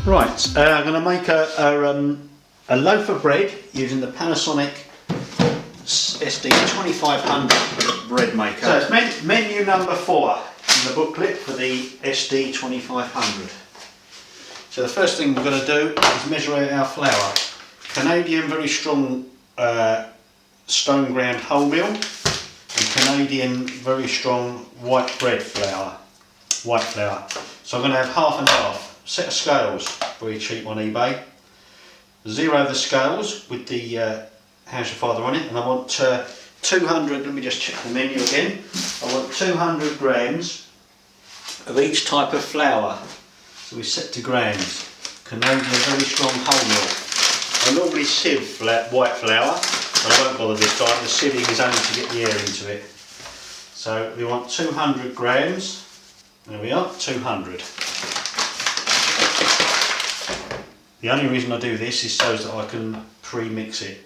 Right, I'm going to make a loaf of bread using the Panasonic SD2500 bread maker. So it's menu number 4 in the booklet for the SD2500. So the first thing we're going to do is measure out our flour. Canadian very strong stone ground wholemeal and Canadian very strong white bread flour. White flour. So I'm going to have half and half. Set of scales, very cheap on eBay. Zero the scales with the house of father on it, and I want 200, let me just check the menu again. I want 200 grams of each type of flour. So we set to grams. Canadian very strong wholemeal. I normally sieve white flour, but I won't bother this time. The sieving is only to get the air into it. So we want 200 grams. There we are, 200. The only reason I do this is so that I can pre-mix it.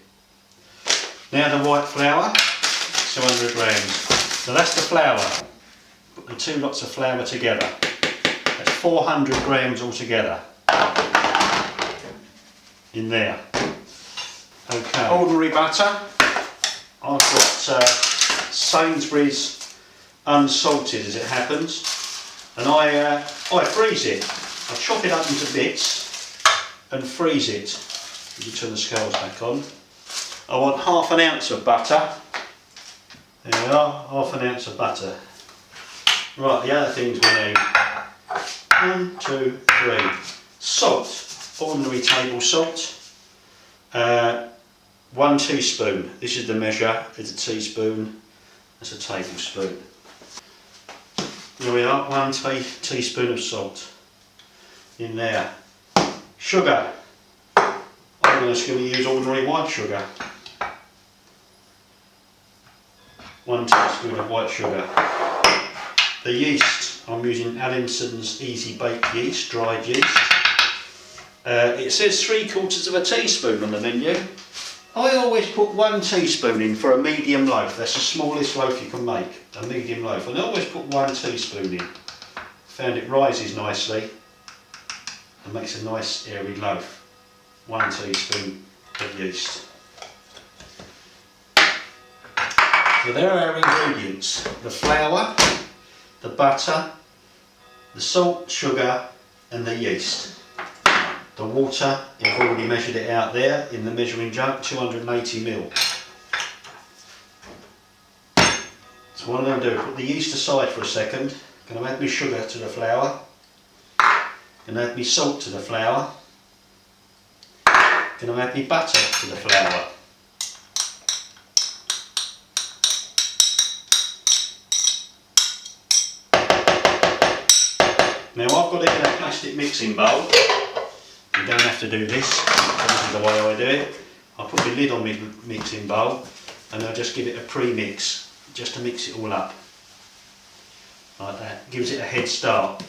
Now the white flour, 200 grams. So that's the flour. Put the two lots of flour together. That's 400 grams altogether. In there. Okay. Ordinary butter. I've got Sainsbury's unsalted as it happens. And I freeze it. I chop it up into bits and freeze it. You can turn the scales back on. I want half an ounce of butter. There we are, half an ounce of butter. Right, the other things we need. 1, 2, 3. Salt, ordinary table salt. 1 teaspoon. This is the measure. It's a teaspoon. That's a tablespoon. There we are, 1 teaspoon of salt in there. Sugar. I'm just going to use ordinary white sugar. 1 teaspoon of white sugar. The yeast, I'm using Allinson's Easy Bake yeast, dried yeast. It says 3/4 teaspoon on the menu. I always put 1 teaspoon in for a medium loaf. That's the smallest loaf you can make, a medium loaf. And I always put 1 teaspoon in. Found it rises nicely and makes a nice airy loaf. 1 teaspoon of yeast. So there are our ingredients. The flour, the butter, the salt, sugar and the yeast. The water, I've already measured it out there in the measuring jug, 280 ml. So what I'm going to do, put the yeast aside for a second. I'm going to add my sugar to the flour. I'm going to add my salt to the flour. I'm going to add my butter to the flour. Now I've got it in a plastic mixing bowl. You don't have to do this. This is the way I do it. I'll put the lid on my mixing bowl and I'll just give it a pre-mix, just to mix it all up. Like that. Gives it a head start.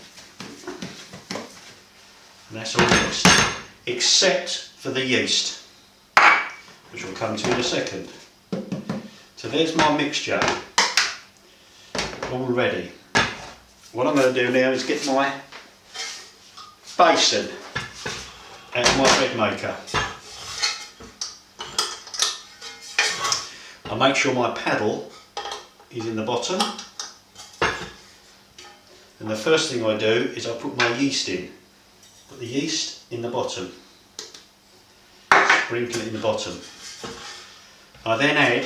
And that's all mixed. Except for the yeast, which we'll come to in a second. So there's my mixture, all ready. What I'm going to do now is get my basin out of my bread maker. I'll make sure my paddle is in the bottom. And the first thing I do is I put my yeast in. Put the yeast in the bottom. Sprinkle it in the bottom. I then add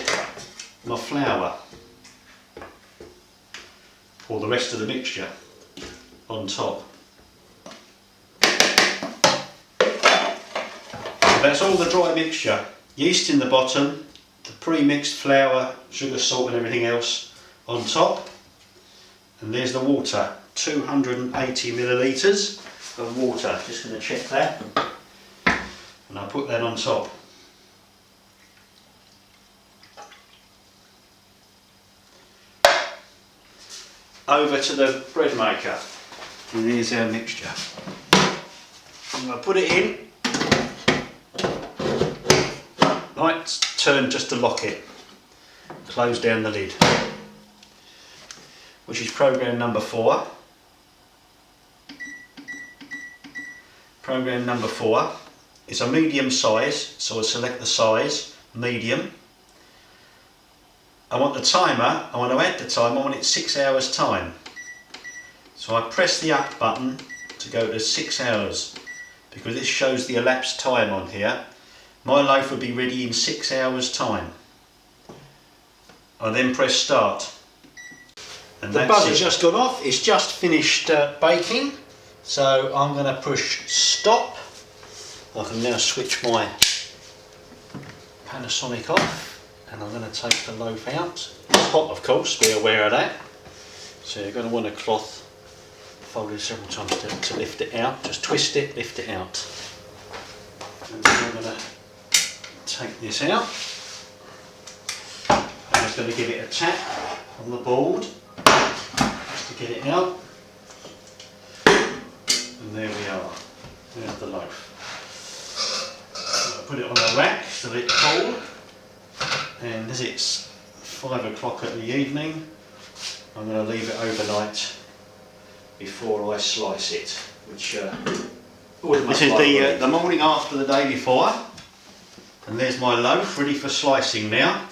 my flour. Pour the rest of the mixture on top. So that's all the dry mixture. Yeast in the bottom, the pre-mixed flour, sugar, salt and everything else on top. And there's the water, 280 millilitres of water. Just going to check that. And I'll put that on top. Over to the bread maker, and here's our mixture. I'm going to put it in. Right, turn just to lock it. Close down the lid, which is program number 4. program number 4. It's a medium size, so I select the size, medium. I want the timer, I want to add the time, I want it 6 hours time. So I press the up button to go to 6 hours, because this shows the elapsed time on here. My loaf will be ready in 6 hours time. I then press start. And the buzzer's just gone off, it's just finished baking. So I'm going to push stop. I can now switch my Panasonic off, and I'm going to take the loaf out. It's hot, of course, be aware of that. So you're going to want a cloth folded several times to lift it out. Just twist it, lift it out. And then I'm going to take this out. I'm just going to give it a tap on the board just to get it out. And there we are. There's the loaf. I'll put it on a rack so that it's cold. And as it's 5 o'clock at the evening, I'm going to leave it overnight before I slice it. Which this is the morning after the day before. And there's my loaf ready for slicing now.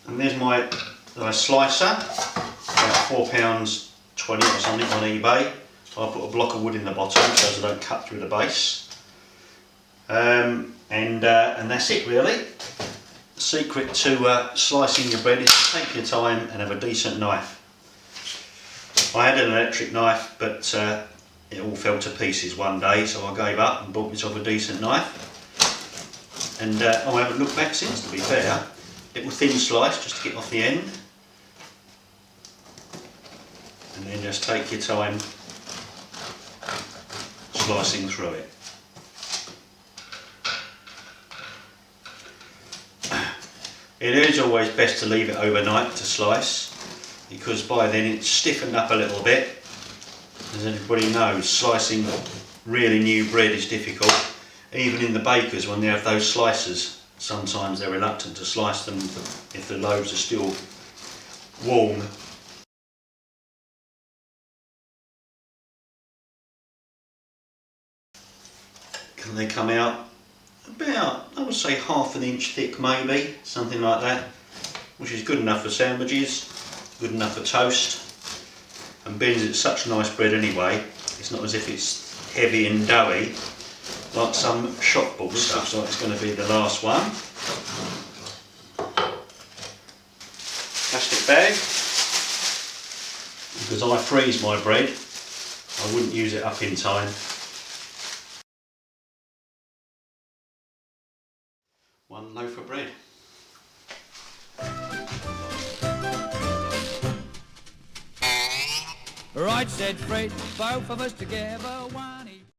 And there's my slicer, about £4.20 or something on eBay. I'll put a block of wood in the bottom so I don't cut through the base. And that's it really. The secret to slicing your bread is to take your time and have a decent knife. I had an electric knife, but it all fell to pieces one day, so I gave up and bought myself a decent knife. And I haven't looked back since, to be fair. Little thin slice just to get off the end. And then just take your time slicing through it. It is always best to leave it overnight to slice, because by then it's stiffened up a little bit. As everybody knows, slicing really new bread is difficult. Even in the bakers, when they have those slicers, sometimes they're reluctant to slice them if the loaves are still warm. And they come out about, I would say, ½ an inch thick maybe, something like that, which is good enough for sandwiches, good enough for toast. And being it's such nice bread anyway, it's not as if it's heavy and doughy like some shop bought stuff. So it's going to be the last one. Plastic bag, because I freeze my bread, I wouldn't use it up in time. One loaf of bread. Right, said Fred, both of us together.